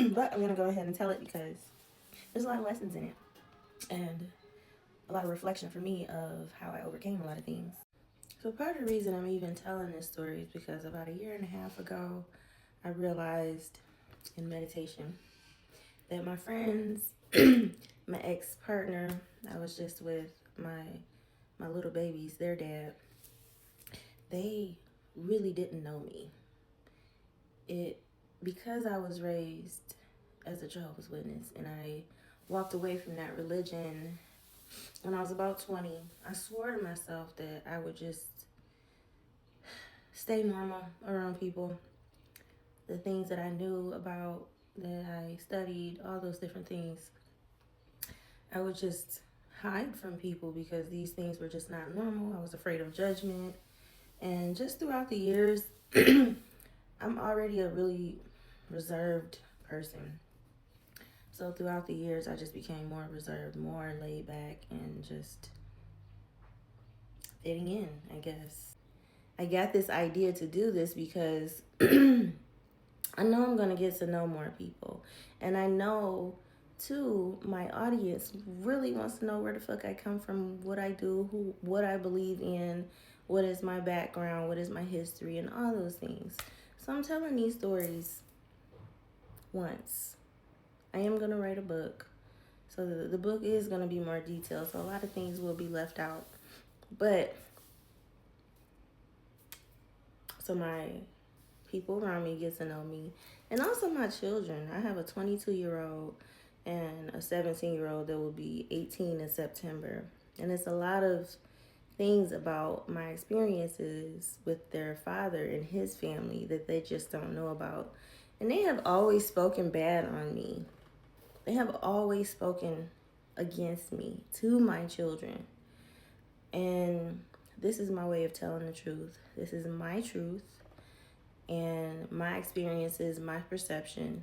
But I'm going to go ahead and tell it because there's a lot of lessons in it. And a lot of reflection for me of how I overcame a lot of things. So part of the reason I'm even telling this story is because about a year and a half ago, I realized in meditation that my friends, my ex-partner, I was just with my little babies, their dad, they really didn't know me. Because I was raised as a Jehovah's Witness and I walked away from that religion when I was about 20, I swore to myself that I would just stay normal around people. The things that I knew about, that I studied, all those different things, I would just hide from people because these things were just not normal. I was afraid of judgment. And just throughout the years, I'm already a really reserved person. So throughout the years, I just became more reserved, more laid back, and just fitting in, I guess. I got this idea to do this because I know I'm going to get to know more people. And I know, too, my audience really wants to know where the fuck I come from, what I do, what I believe in, what is my background, what is my history, and all those things. So I'm telling these stories once. I am going to write a book. So the book is going to be more detailed. So a lot of things will be left out. But, so my people around me get to know me. And also my children. I have a 22-year-old and a 17-year-old that will be 18 in September. And it's a lot of things about my experiences with their father and his family that they just don't know about. And they have always spoken bad on me. They have always spoken against me to my children. And this is my way of telling the truth. This is my truth and my experiences, my perception.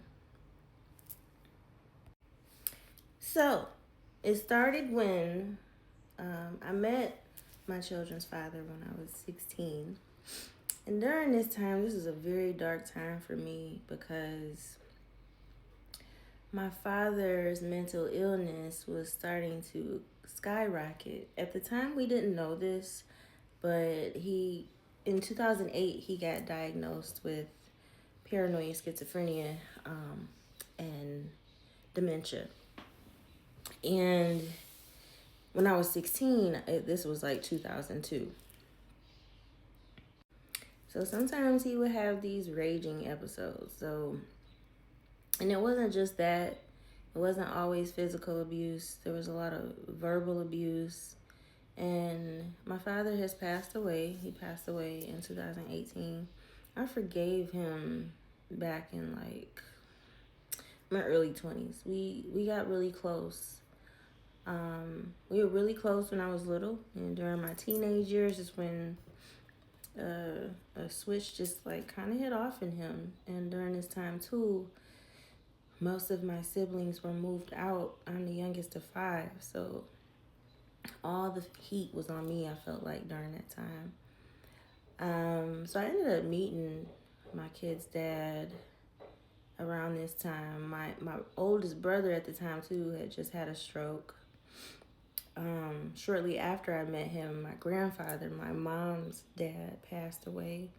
So it started when I met my children's father when I was 16. And during this time, this is a very dark time for me because my father's mental illness was starting to skyrocket. At the time, we didn't know this, but in 2008, he got diagnosed with paranoid schizophrenia and dementia. And when I was 16, this was like 2002. So sometimes he would have these raging episodes. And it wasn't just that. It wasn't always physical abuse. There was a lot of verbal abuse. And my father has passed away. He passed away in 2018. I forgave him back in like my early 20s. We got really close. We were really close when I was little. And during my teenage years is when a switch just like kind of hit off in him. And during this time too, most of my siblings were moved out. I'm the youngest of 5, so all the heat was on me, I felt like, during that time. So I ended up meeting my kid's dad around this time. My oldest brother at the time too had just had a stroke. Shortly after I met him, my grandfather, my mom's dad, passed away.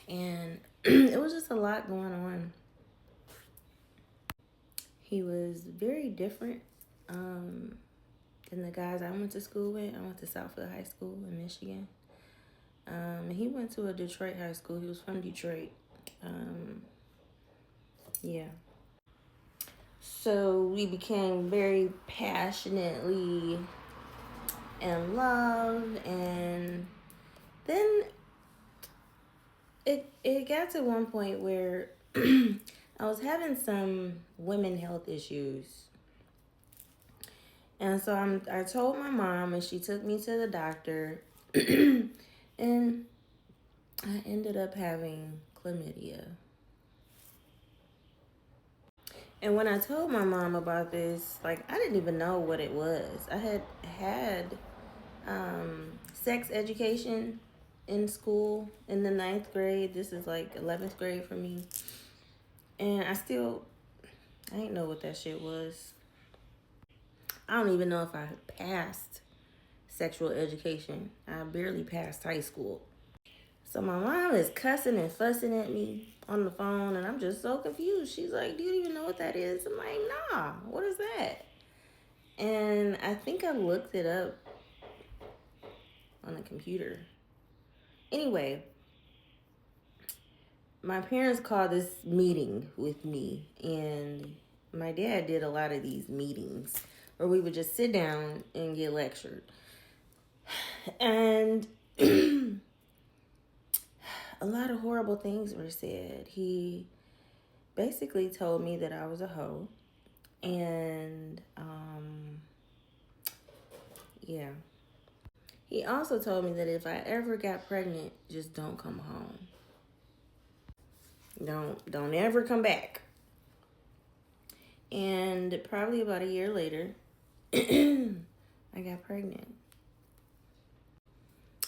And it was just a lot going on. He was very different than the guys I went to school with. I went to Southfield High School in Michigan. And he went to a Detroit high school. He was from Detroit. Yeah. So we became very passionately in love, and then it got to one point where I was having some women health issues. And so I told my mom, and she took me to the doctor, and I ended up having chlamydia. And when I told my mom about this, like, I didn't even know what it was. I had sex education in school in the 9th grade. This is like 11th grade for me. And I didn't know what that shit was. I don't even know if I passed sexual education. I barely passed high school. So my mom is cussing and fussing at me on the phone, and I'm just so confused. She's like, "Do you even know what that is?" I'm like, "Nah, what is that?" And I think I looked it up on the computer. Anyway, my parents called this meeting with me, and my dad did a lot of these meetings where we would just sit down and get lectured. And a lot of horrible things were said. He basically told me that I was a hoe. And yeah. He also told me that if I ever got pregnant, just don't come home. Don't ever come back. And probably about a year later, I got pregnant.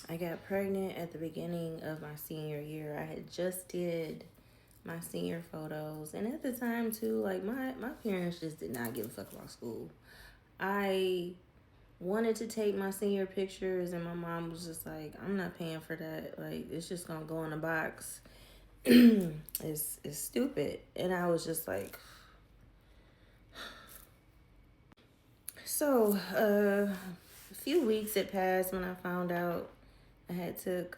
I got pregnant at the beginning of my senior year. I had just did my senior photos. And at the time too, like my parents just did not give a fuck about school. I wanted to take my senior pictures and my mom was just like, "I'm not paying for that. Like, it's just gonna go in a box." it's stupid. And I was just like, so a few weeks had passed when I found out I had took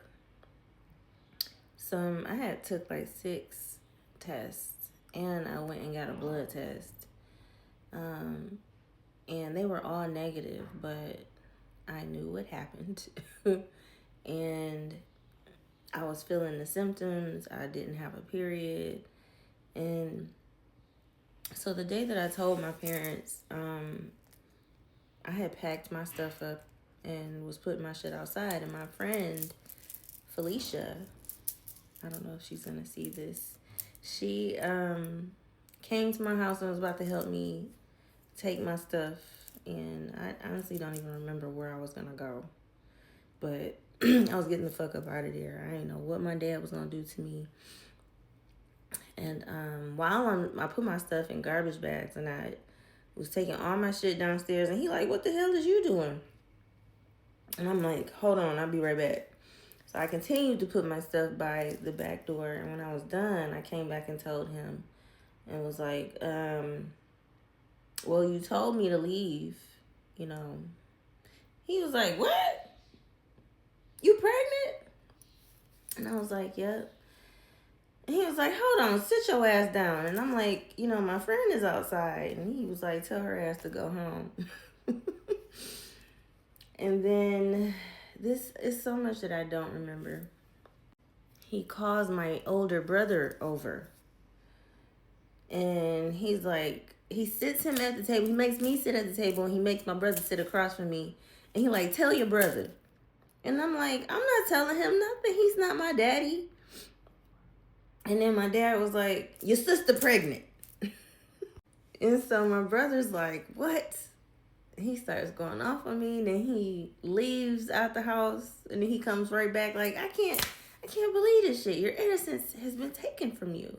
like 6 tests, and I went and got a blood test. And they were all negative, but I knew what happened. And I was feeling the symptoms. I didn't have a period. And so the day that I told my parents, I had packed my stuff up and was putting my shit outside. And my friend, Felicia, I don't know if she's going to see this, she came to my house and was about to help me take my stuff. And I honestly don't even remember where I was going to go. But I was getting the fuck up out of there. I didn't know what my dad was going to do to me. And while I put my stuff in garbage bags, and I was taking all my shit downstairs, and he like, "What the hell is you doing?" And I'm like, "Hold on, I'll be right back." So I continued to put my stuff by the back door, and when I was done, I came back and told him and was like, "Well, you told me to leave, you know." He was like, "What? You pregnant?" And I was like, "Yep." And he was like, "Hold on, sit your ass down." And I'm like, my friend is outside. And he was like, "Tell her ass to go home." And then this is so much that I don't remember. He calls my older brother over. And he's like, he sits him at the table. He makes me sit at the table, and he makes my brother sit across from me. And he like, "Tell your brother." And I'm like, "I'm not telling him nothing. He's not my daddy." And then my dad was like, "Your sister pregnant." And so my brother's like, "What?" He starts going off on me, and then he leaves out the house, and then he comes right back like, I can't believe this shit. Your innocence has been taken from you.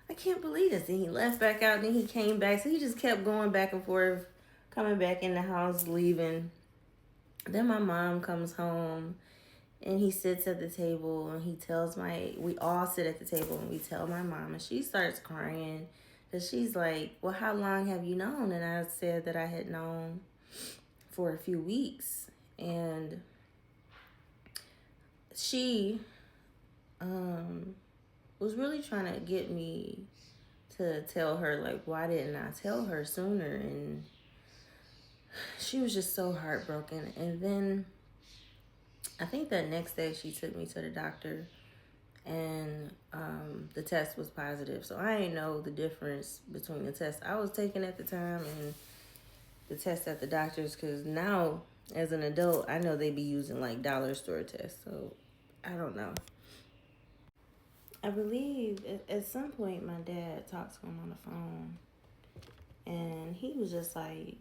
I can't believe this." And he left back out, and then he came back. So he just kept going back and forth, coming back in the house, leaving. Then my mom comes home, and he sits at the table, and we all sit at the table, and we tell my mom, and she starts crying. Because she's like, "Well, how long have you known?" And I said that I had known for a few weeks. And she was really trying to get me to tell her, like, why didn't I tell her sooner? And she was just so heartbroken. And then I think that next day she took me to the doctor, and the test was positive. So I didn't know the difference between the test I was taking at the time and the test at the doctor's, because now as an adult I know they be using like dollar store tests. So I don't know. I believe at some point my dad talked to him on the phone, and he was just like,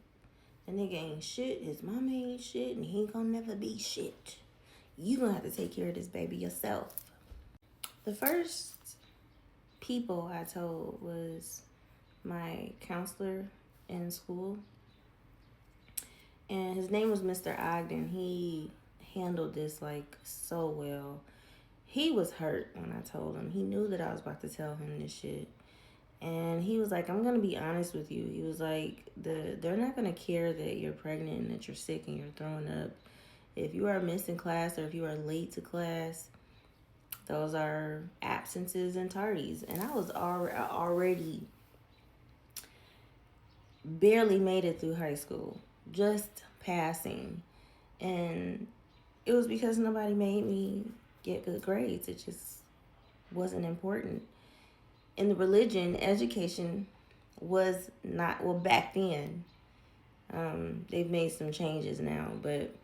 "The nigga ain't shit, his mama ain't shit, and he ain't gonna never be shit. You gonna have to take care of this baby yourself." The first people I told was my counselor in school. And his name was Mr. Ogden. He handled this like so well. He was hurt when I told him. He knew that I was about to tell him this shit. And he was like, I'm going to be honest with you. He was like, they're not going to care that you're pregnant and that you're sick and you're throwing up. If you are missing class or if you are late to class, those are absences and tardies. And I was already barely made it through high school, just passing. And it was because nobody made me get good grades. It just wasn't important. In the religion, education was not, well, back then, they've made some changes now, but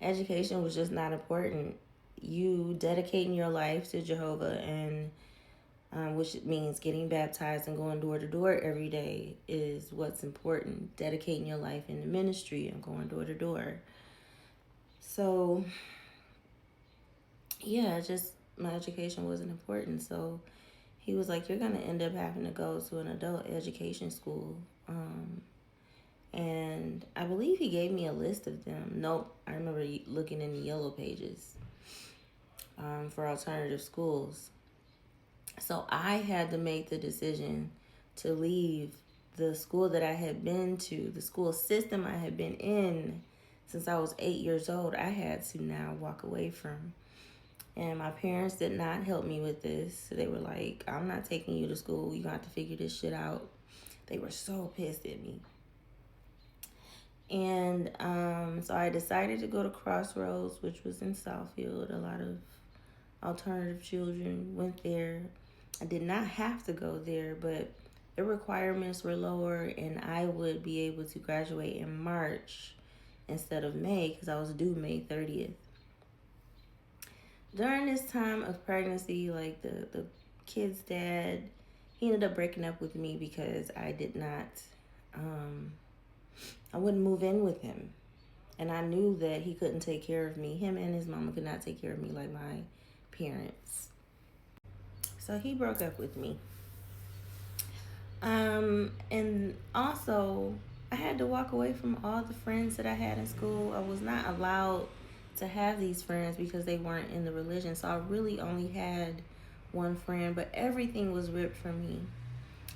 education was just not important. You dedicating your life to Jehovah, and which means getting baptized and going door to door every day, is what's important. Dedicating your life in the ministry and going door to door. So, yeah, just my education wasn't important. So he was like, you're going to end up having to go to an adult education school. And I believe he gave me a list of them. Nope, I remember looking in the yellow pages for alternative schools. So I had to make the decision to leave the school that I had been to, the school system I had been in since I was 8 years old. I had to now walk away from. And my parents did not help me with this. They were like, I'm not taking you to school. You have to figure this shit out. They were so pissed at me. And so I decided to go to Crossroads, which was in Southfield. A lot of alternative children went there. I did not have to go there, but the requirements were lower, and I would be able to graduate in March instead of May, because I was due May 30th. During this time of pregnancy, like the kid's dad, he ended up breaking up with me because I did not, I wouldn't move in with him. And I knew that he couldn't take care of me. Him and his mama could not take care of me like my parents. So he broke up with me. And also, I had to walk away from all the friends that I had in school. I was not allowed to have these friends because they weren't in the religion. So I really only had one friend, but everything was ripped from me.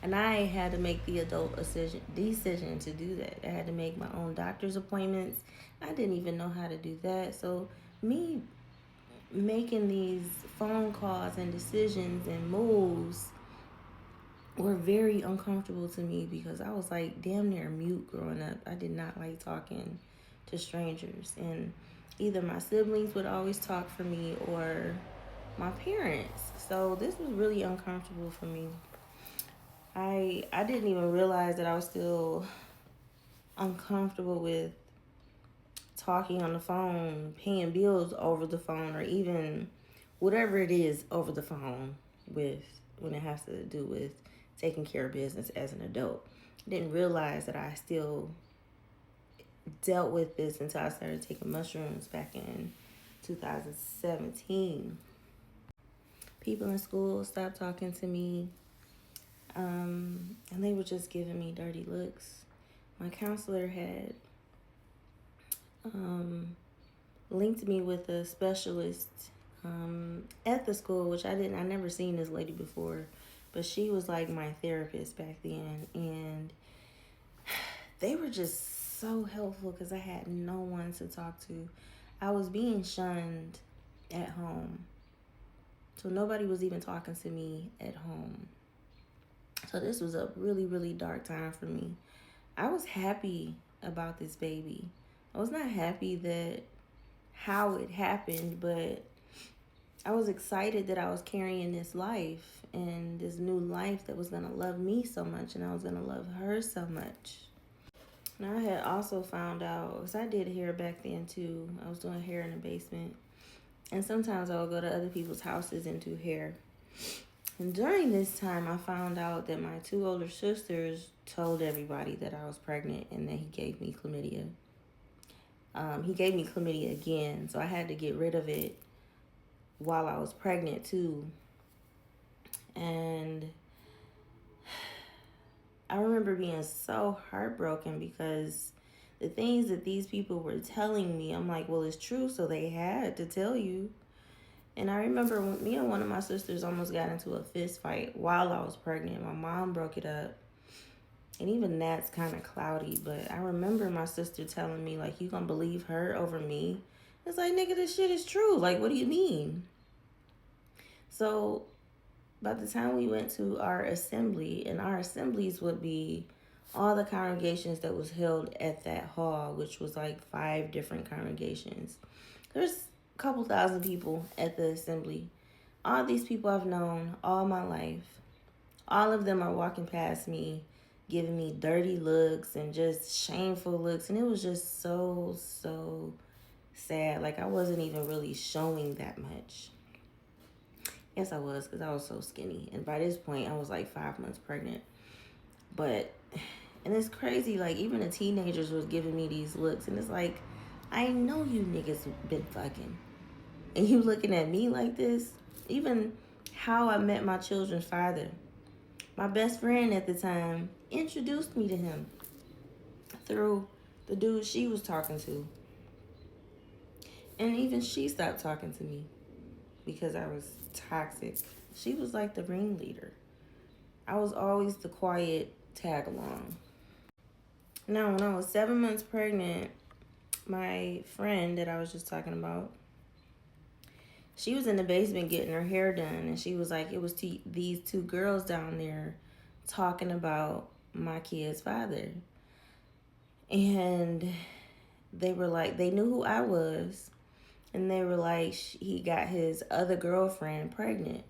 And I had to make the adult decision to do that. I had to make my own doctor's appointments. I didn't even know how to do that. So me making these phone calls and decisions and moves were very uncomfortable to me because I was like damn near mute growing up. I did not like talking to strangers. And either my siblings would always talk for me or my parents. So this was really uncomfortable for me. I didn't even realize that I was still uncomfortable with talking on the phone, paying bills over the phone, or even whatever it is over the phone with when it has to do with taking care of business as an adult. I didn't realize that I still dealt with this until I started taking mushrooms back in 2017. People in school stopped talking to me. And they were just giving me dirty looks. My counselor had linked me with a specialist at the school, which I never seen this lady before, but she was like my therapist back then, and they were just so helpful because I had no one to talk to. I was being shunned at home, so nobody was even talking to me at home. So this was a really, really dark time for me. I was happy about this baby. I was not happy that how it happened, but I was excited that I was carrying this life and this new life that was going to love me so much, and I was going to love her so much. Now I had also found out, because I did hair back then too. I was doing hair in the basement. And sometimes I would go to other people's houses and do hair. And during this time, I found out that my two older sisters told everybody that I was pregnant and that he gave me chlamydia. He gave me chlamydia again, so I had to get rid of it while I was pregnant too. And I remember being so heartbroken because the things that these people were telling me, I'm like, well, it's true, so they had to tell you. And I remember when me and one of my sisters almost got into a fist fight while I was pregnant. My mom broke it up. And even that's kind of cloudy. But I remember my sister telling me, like, you gonna believe her over me? It's like, nigga, this shit is true. Like, what do you mean? So by the time we went to our assembly, and our assemblies would be all the congregations that was held at that hall, which was like 5 different congregations. There's a couple thousand people at the assembly. All these people I've known all my life. All of them are walking past me, giving me dirty looks and just shameful looks. And it was just so sad. Like, I wasn't even really showing that much. Yes, I was, because I was so skinny. And by this point, I was like 5 months pregnant. But, and it's crazy, like, even the teenagers was giving me these looks. And it's like, I know you niggas been fucking. And you looking at me like this? Even how I met my children's father. My best friend at the time introduced me to him through the dude she was talking to. And even she stopped talking to me because I was toxic. She was like the ringleader. I was always the quiet tag along. Now, when I was 7 months pregnant, my friend that I was just talking about, she was in the basement getting her hair done, and she was like, it was these 2 girls down there talking about my kid's father. And they were like, they knew who I was, and they were like, he got his other girlfriend pregnant.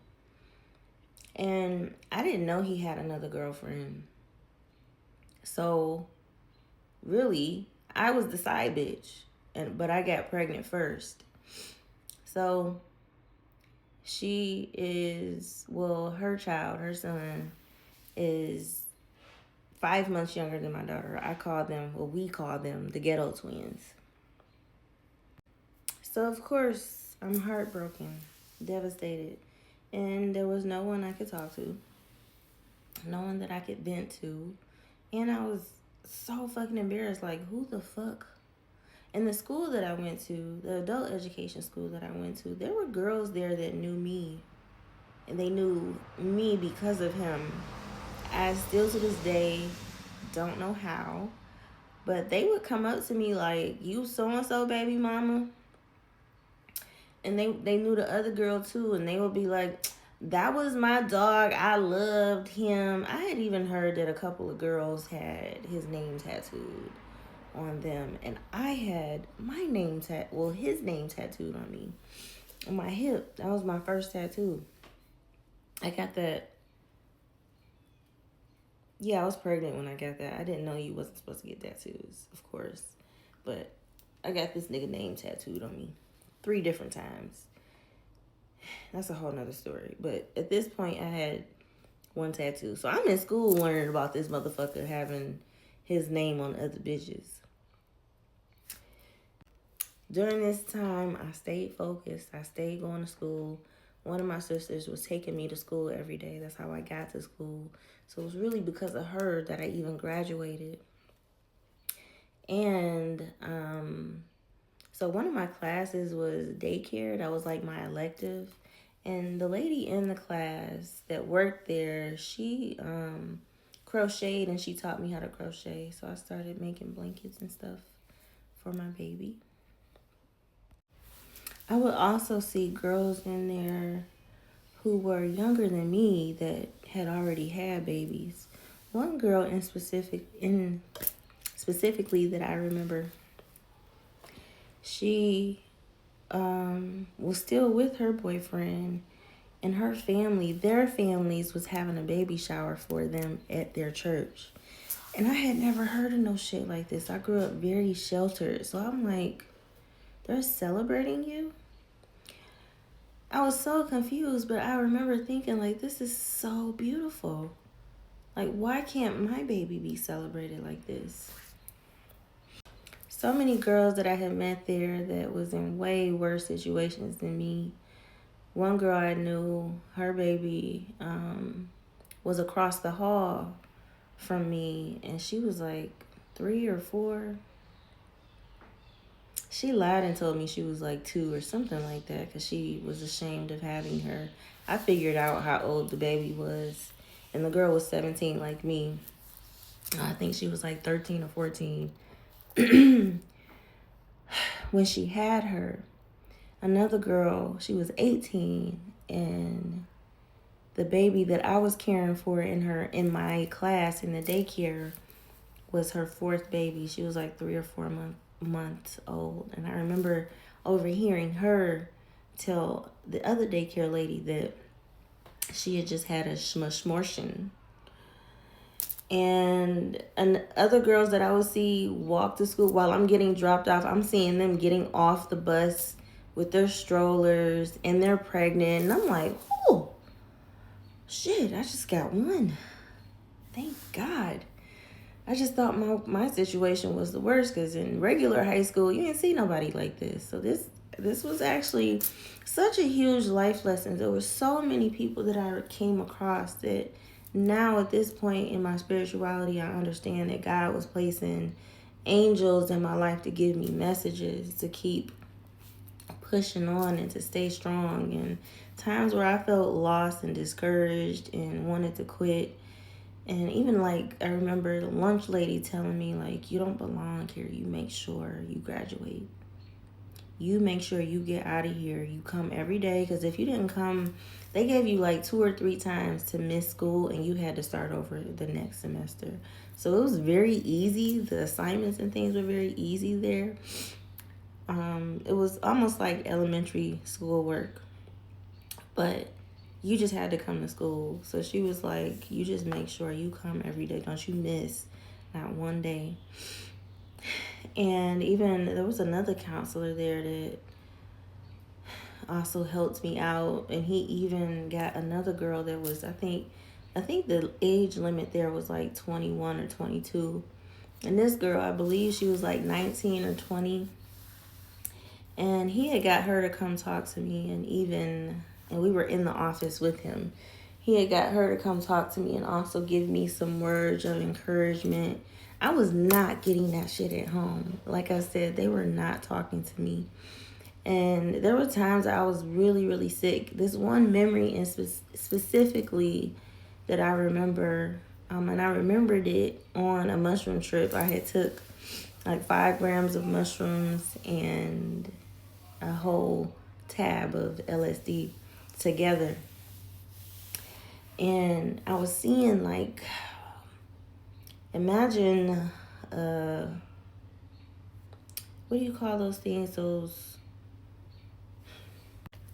And I didn't know he had another girlfriend. So, really, I was the side bitch, but I got pregnant first. So, she is, well, her child, her son, is 5 months younger than my daughter. We call them the ghetto twins. So, of course, I'm heartbroken, devastated. And there was no one I could talk to, no one that I could vent to. And I was so fucking embarrassed. Like, who the fuck? In the school that I went to, the adult education school that I went to, there were girls there that knew me. And they knew me because of him. I still to this day don't know how. But they would come up to me like, you so-and-so baby mama. And they knew the other girl too. And they would be like, that was my dog. I loved him. I had even heard that a couple of girls had his name tattooed on them. And I had his name tattooed on me. On my hip. That was my first tattoo. I got that. Yeah, I was pregnant when I got that. I didn't know you wasn't supposed to get tattoos, of course. But I got this nigga name tattooed on me 3 different times. That's a whole nother story. But at this point, I had 1 tattoo. So I'm in school learning about this motherfucker having his name on other bitches. During this time, I stayed focused. I stayed going to school. One of my sisters was taking me to school every day. That's how I got to school. So it was really because of her that I even graduated. And so one of my classes was daycare. That was like my elective. And the lady in the class that worked there, she crocheted, and she taught me how to crochet. So I started making blankets and stuff for my baby. I would also see girls in there who were younger than me that had already had babies. One girl specifically that I remember, she was still with her boyfriend, and their families was having a baby shower for them at their church. And I had never heard of no shit like this. I grew up very sheltered. So I'm like, they're celebrating you? I was so confused, but I remember thinking, like, this is so beautiful. Like, why can't my baby be celebrated like this? So many girls that I had met there that was in way worse situations than me One girl I knew, her baby was across the hall from me, and she was like 3 or 4. She lied and told me she was like 2 or something like that because she was ashamed of having her. I figured out how old the baby was, and the girl was 17 like me. I think she was like 13 or 14 when she had her. Another girl, she was 18, and the baby that I was caring for in my class in the daycare was her 4th baby. She was like 3 or 4 months old. And I remember overhearing her tell the other daycare lady that she had just had a schmushmortion. And other girls that I would see walk to school while I'm getting dropped off, I'm seeing them getting off the bus with their strollers and they're pregnant. And I'm like, oh, shit, I just got one. Thank God. I just thought my situation was the worst because in regular high school, you didn't see nobody like this. So this was actually such a huge life lesson. There were so many people that I came across that now at this point in my spirituality, I understand that God was placing angels in my life to give me messages to keep pushing on and to stay strong. And times where I felt lost and discouraged and wanted to quit. And even like I remember the lunch lady telling me, like, you don't belong here. You make sure you graduate. You make sure you get out of here. You come every day, because if you didn't come, they gave you like 2 or 3 times to miss school and you had to start over the next semester. So it was very easy. The assignments and things were very easy there. It was almost like elementary school work, but you just had to come to school. So she was like, you just make sure you come every day. Don't you miss not one day. And even there was another counselor there that also helped me out. And he even got another girl that was, I think the age limit there was like 21 or 22. And this girl, I believe she was like 19 or 20. And he had got her to come talk to me, and we were in the office with him. He had got her to come talk to me and also give me some words of encouragement. I was not getting that shit at home. Like I said, they were not talking to me. And there were times I was really, really sick. This one memory specifically that I remember, and I remembered it on a mushroom trip. I had took like 5 grams of mushrooms and a whole tab of LSD together. And I was seeing, like, imagine, what do you call those things?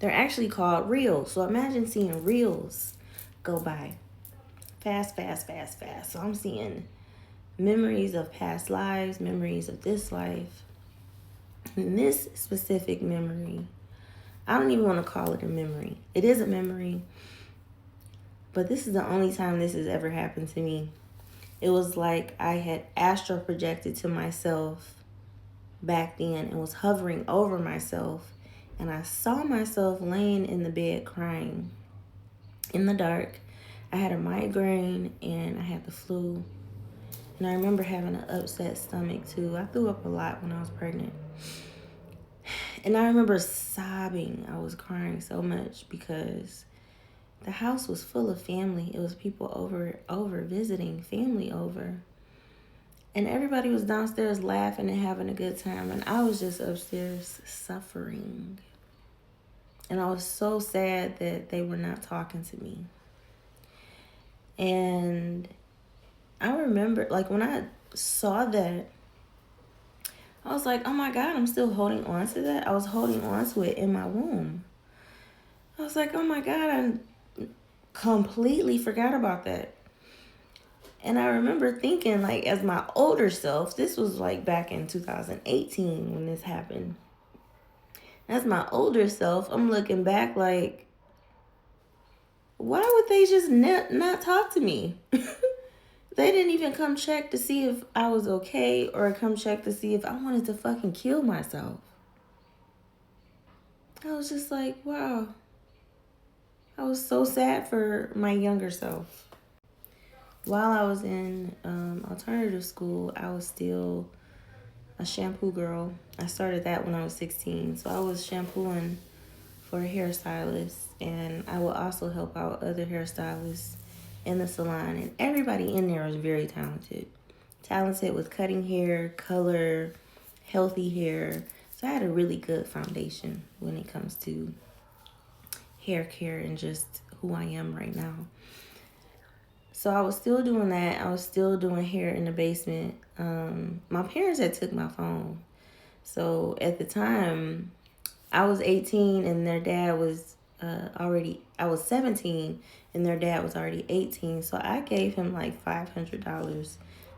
They're actually called reels. So imagine seeing reels go by. Fast, fast, fast, fast. So I'm seeing memories of past lives, memories of this life. And this specific memory, I don't even want to call it a memory. It is a memory, but this is the only time this has ever happened to me. It was like I had astral projected to myself back then and was hovering over myself, and I saw myself laying in the bed crying in the dark. I had a migraine and I had the flu, and I remember having an upset stomach too. I threw up a lot when I was pregnant. And I remember sobbing. I was crying so much because the house was full of family. It was people over visiting, family over. And everybody was downstairs laughing and having a good time. And I was just upstairs suffering. And I was so sad that they were not talking to me. And I remember, like, when I saw that, I was like, oh my God, I'm still holding on to that. I was holding on to it in my womb. I was like, oh my God, I completely forgot about that. And I remember thinking, like, as my older self, this was like back in 2018 when this happened. As my older self, I'm looking back like, why would they just not talk to me? They didn't even come check to see if I was okay or come check to see if I wanted to fucking kill myself. I was just like, wow. I was so sad for my younger self. While I was in alternative school, I was still a shampoo girl. I started that when I was 16. So I was shampooing for a hairstylist, and I would also help out other hairstylists in the salon. And everybody in there was very talented. Talented with cutting hair, color, healthy hair. So I had a really good foundation when it comes to hair care and just who I am right now. So I was still doing that. I was still doing hair in the basement. My parents had took my phone. So at the time, I was 18 and their dad was I was 17 and their dad was already 18. So I gave him like $500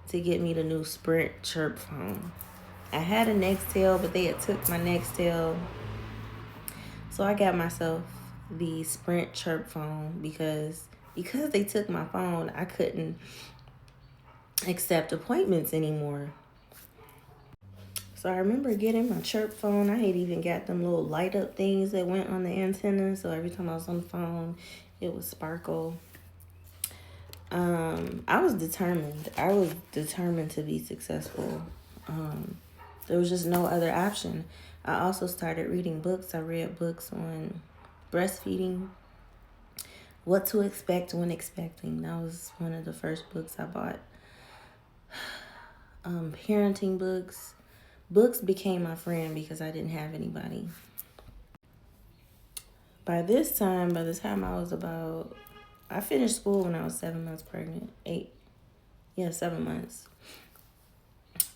to get me the new Sprint chirp phone. I had a Nextel, but they had took my Nextel. So I got myself the Sprint chirp phone because they took my phone, I couldn't accept appointments anymore. So I remember getting my chirp phone. I had even got them little light up things that went on the antenna. So every time I was on the phone, it would sparkle. I was determined. I was determined to be successful. There was just no other option. I also started reading books. I read books on breastfeeding, what to expect when expecting. That was one of the first books I bought. Parenting books. Books became my friend because I didn't have anybody. By the time I finished school when I was 7 months pregnant. 7 months.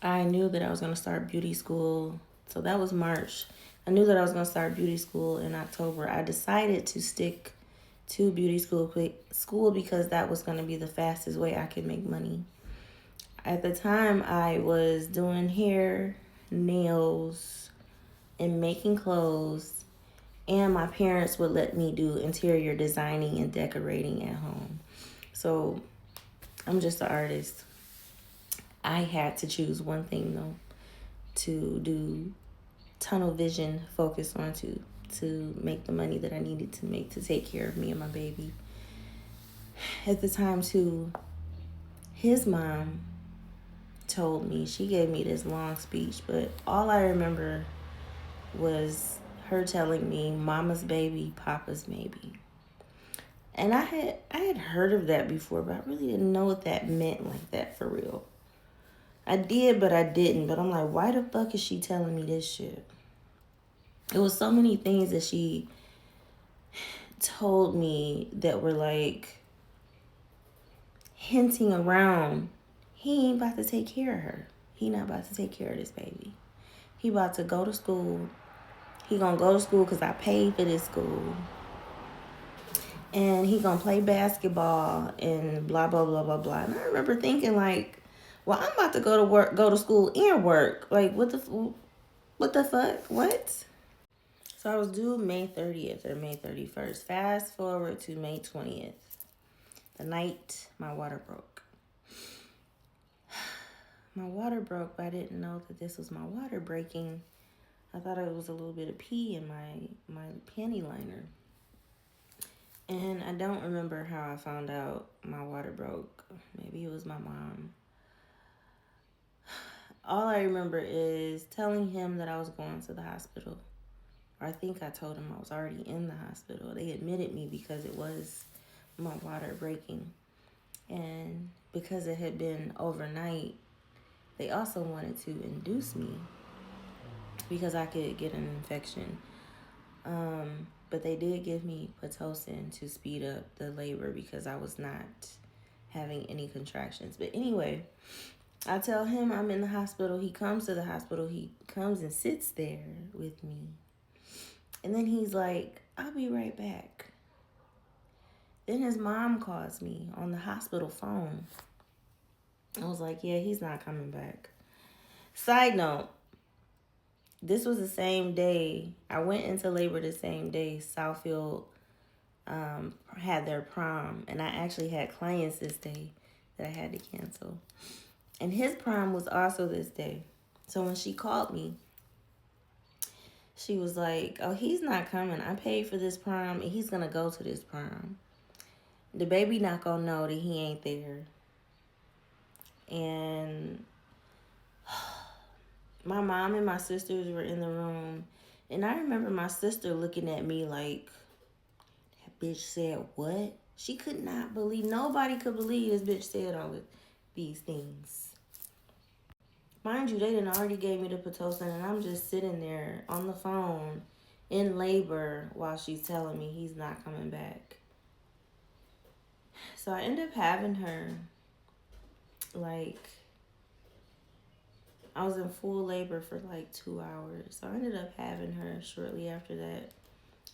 I knew that I was going to start beauty school. So that was March. I knew that I was going to start beauty school in October. I decided to stick to beauty school because that was going to be the fastest way I could make money. At the time, I was doing hair, nails, and making clothes. And my parents would let me do interior designing and decorating at home. So I'm just an artist. I had to choose one thing though to do tunnel vision focus on to make the money that I needed to make to take care of me and my baby. At the time too, his mom told me, she gave me this long speech, but all I remember was her telling me, mama's baby, papa's maybe. And I had heard of that before, but I really didn't know what that meant like that for real. I did, but I didn't. But I'm like, why the fuck is she telling me this shit? It was so many things that she told me that were like hinting around, he ain't about to take care of her. He not about to take care of this baby. He about to go to school. He gonna go to school because I paid for this school. And he gonna play basketball and blah, blah, blah, blah, blah. And I remember thinking like, well, I'm about to go to school and work. Like, what the fuck? What? So I was due May 30th or May 31st. Fast forward to May 20th. The night my water broke. My water broke, but I didn't know that this was my water breaking. I thought it was a little bit of pee in my panty liner. And I don't remember how I found out my water broke. Maybe it was my mom. All I remember is telling him that I was going to the hospital. Or I think I told him I was already in the hospital. They admitted me because it was my water breaking. And because it had been overnight, they also wanted to induce me because I could get an infection. But they did give me Pitocin to speed up the labor because I was not having any contractions. But anyway, I tell him I'm in the hospital. He comes to the hospital. He comes and sits there with me. And then he's like, I'll be right back. Then his mom calls me on the hospital phone. I was like, yeah, he's not coming back. Side note, this was the same day. I went into labor the same day Southfield had their prom. And I actually had clients this day that I had to cancel. And his prom was also this day. So when she called me, She was like, oh, he's not coming. I paid for this prom and he's going to go to this prom. The baby not going to know that he ain't there. And my mom and my sisters were in the room. And I remember my sister looking at me like, that bitch said what? She could not believe, nobody could believe this bitch said all of these things. Mind you, they done already gave me the Pitocin, and I'm just sitting there on the phone in labor while she's telling me he's not coming back. So I end up having her, like, I was in full labor for like 2 hours. So I ended up having her shortly after that.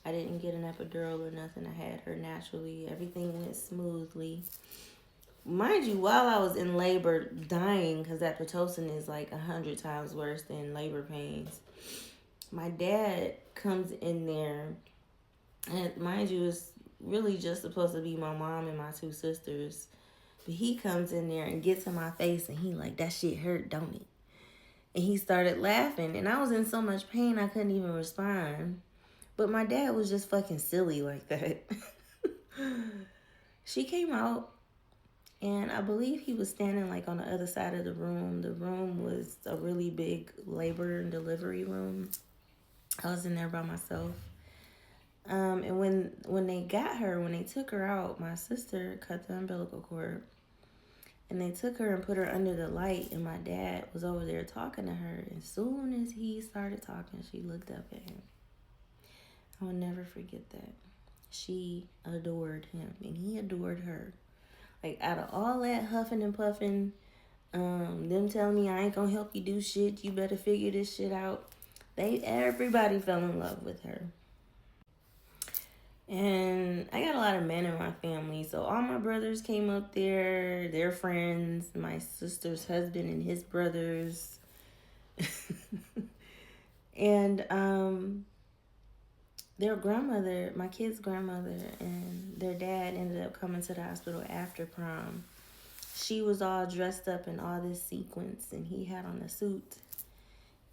I didn't get an epidural or nothing. I had her naturally. Everything went smoothly. Mind you, while I was in labor dying, because that Pitocin is like 100 times worse than labor pains, my dad comes in there, and mind you, it's really just supposed to be my mom and my 2 sisters, but he comes in there and gets in my face, and he like, that shit hurt, don't it? And he started laughing, and I was in so much pain I couldn't even respond, but my dad was just fucking silly like that. She came out, and I believe he was standing like on the other side of the room. The room was a really big labor and delivery room. I was in there by myself. And when they got her, when they took her out, my sister cut the umbilical cord. And they took her and put her under the light. And my dad was over there talking to her. And as soon as he started talking, she looked up at him. I will never forget that. She adored him. And he adored her. Like, out of all that huffing and puffing, them telling me I ain't gonna help you do shit, you better figure this shit out, everybody fell in love with her. And I got a lot of men in my family, so all my brothers came up there, their friends, my sister's husband and his brothers. And their grandmother, my kid's grandmother, and their dad ended up coming to the hospital after prom. She was all dressed up in all this sequins, and he had on a suit.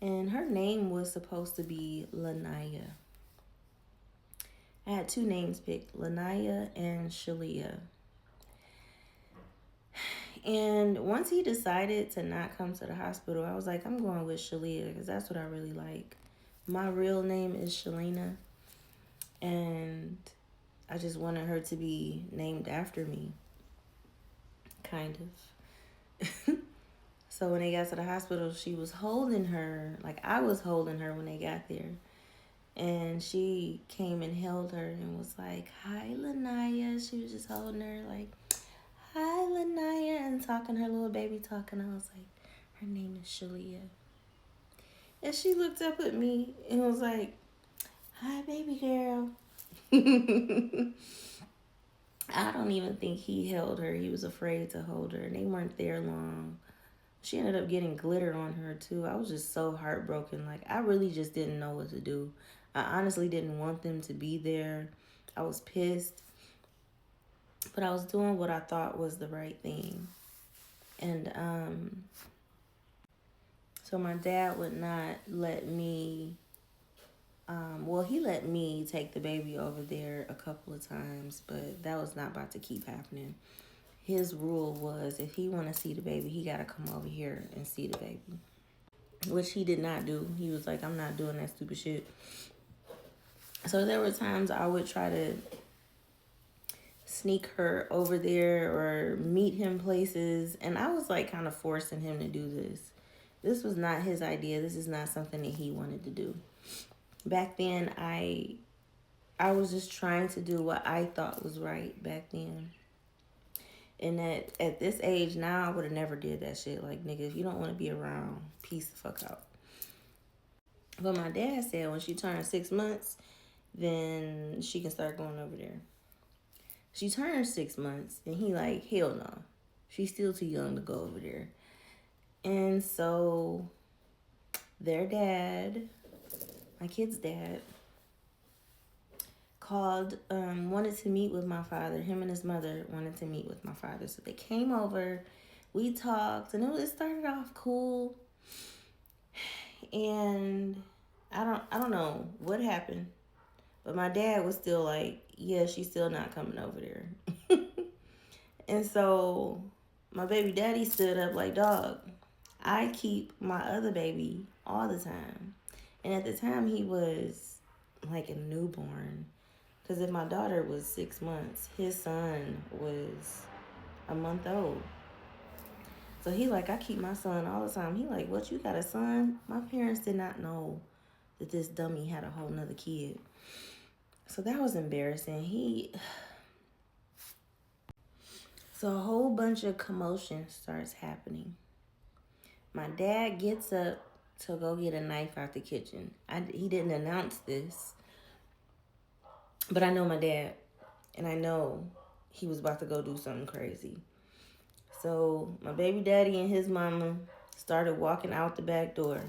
And her name was supposed to be Lanaya. I had 2 names picked, Lanaya and Shalia. And once he decided to not come to the hospital, I was like, I'm going with Shalia because that's what I really like. My real name is Shalina, and I just wanted her to be named after me, kind of. So when they got to the hospital, she was holding her, like I was holding her when they got there. And she came and held her and was like, hi, Lanaya. She was just holding her like, hi, Lanaya, and talking her little baby talking. I was like, her name is Shalia. And she looked up at me and was like, hi, baby girl. I don't even think he held her. He was afraid to hold her. And they weren't there long. She ended up getting glitter on her too. I was just so heartbroken. Like, I really just didn't know what to do. I honestly didn't want them to be there. I was pissed. But I was doing what I thought was the right thing. And so my dad would not let me, he let me take the baby over there a couple of times, but that was not about to keep happening. His rule was if he want to see the baby, he got to come over here and see the baby, which he did not do. He was like, I'm not doing that stupid shit. So there were times I would try to sneak her over there or meet him places, and I was like kind of forcing him to do this. This was not his idea. This is not something that he wanted to do. Back then, I was just trying to do what I thought was right back then. And at this age now, I would have never did that shit. Like, nigga, if you don't want to be around, peace the fuck out. But my dad said when she turned 6 months, then she can start going over there. She turned 6 months, and he like, hell no. She's still too young to go over there. And so their dad, my kid's dad, called, wanted to meet with my father. Him and his mother wanted to meet with my father. So they came over, we talked, and it started off cool. And I don't know what happened, but my dad was still like, yeah, she's still not coming over there. And so my baby daddy stood up like, dog, I keep my other baby all the time. And at the time, he was like a newborn. Because if my daughter was 6 months, his son was a month old. So he like, I keep my son all the time. He like, what, you got a son? My parents did not know that this dummy had a whole nother kid. So that was embarrassing. So a whole bunch of commotion starts happening. My dad gets up to go get a knife out the kitchen. He didn't announce this, but I know my dad, and I know he was about to go do something crazy. So my baby daddy and his mama started walking out the back door.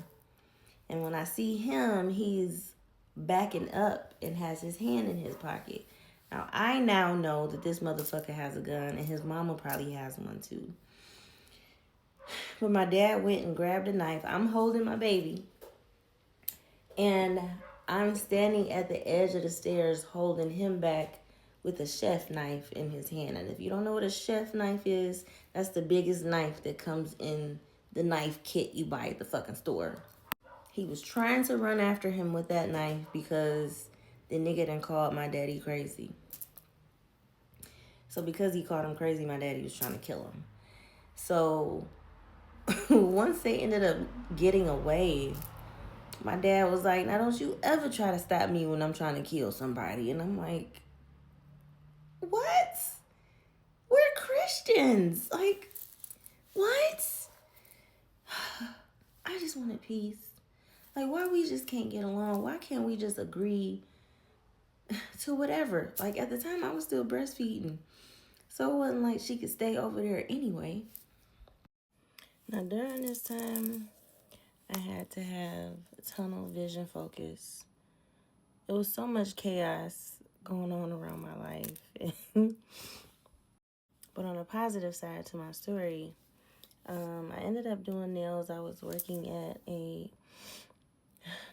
And when I see him, he's backing up and has his hand in his pocket. Now, I now know that this motherfucker has a gun, and his mama probably has one too. But my dad went and grabbed a knife. I'm holding my baby, and I'm standing at the edge of the stairs holding him back with a chef knife in his hand. And if you don't know what a chef knife is, that's the biggest knife that comes in the knife kit you buy at the fucking store. He was trying to run after him with that knife because the nigga done called my daddy crazy. So because he called him crazy, my daddy was trying to kill him. So once they ended up getting away, my dad was like, now don't you ever try to stop me when I'm trying to kill somebody. And I'm like, what? We're Christians. Like, what? I just wanted peace. Like, why we just can't get along? Why can't we just agree to whatever? Like, at the time, I was still breastfeeding. So it wasn't like she could stay over there anyway. Now, during this time, I had to have tunnel vision focus. There was so much chaos going on around my life. But on the positive side to my story, I ended up doing nails. I was working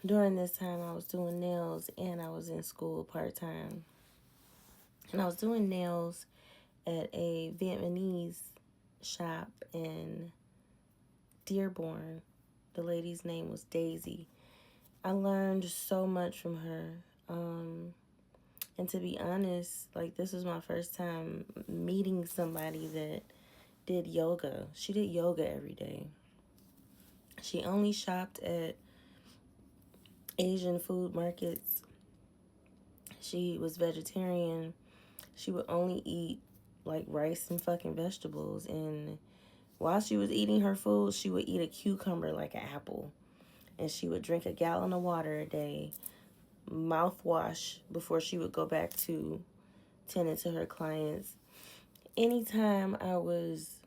during this time, I was doing nails and I was in school part-time. And I was doing nails at a Vietnamese shop in Dearborn. The lady's name was Daisy. I learned so much from her. And to be honest, like, this was my first time meeting somebody that did yoga. She did yoga every day. She only shopped at Asian food markets. She was vegetarian. She would only eat like rice and fucking vegetables. And while she was eating her food, she would eat a cucumber like an apple. And she would drink a gallon of water a day, mouthwash before she would go back to tending to her clients. Anytime I was